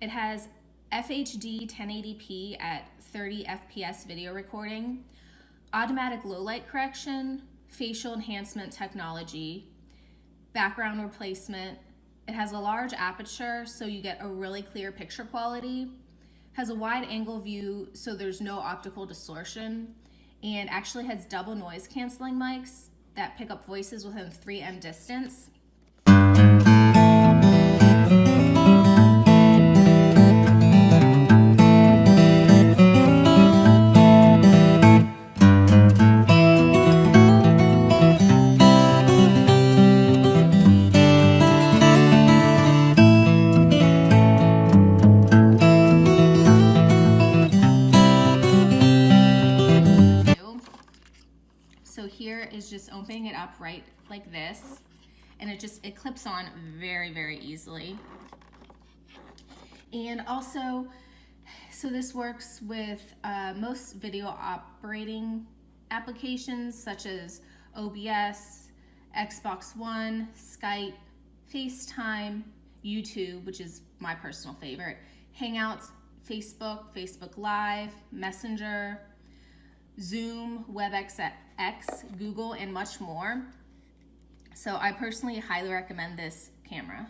It has FHD 1080p at 30 FPS video recording, automatic low light correction, facial enhancement technology, background replacement. It has a large aperture, so you get a really clear picture quality. Has a wide angle view, so there's no optical distortion, and actually has double noise canceling mics that pick up voices within 3M distance. So here is just opening it up right like this, and it clips on very, very easily. And also, so this works with most video operating applications such as OBS, Xbox One, Skype, FaceTime, YouTube, which is my personal favorite, Hangouts, Facebook, Facebook Live, Messenger, Zoom, WebEx, Google, and much more. So I personally highly recommend this camera.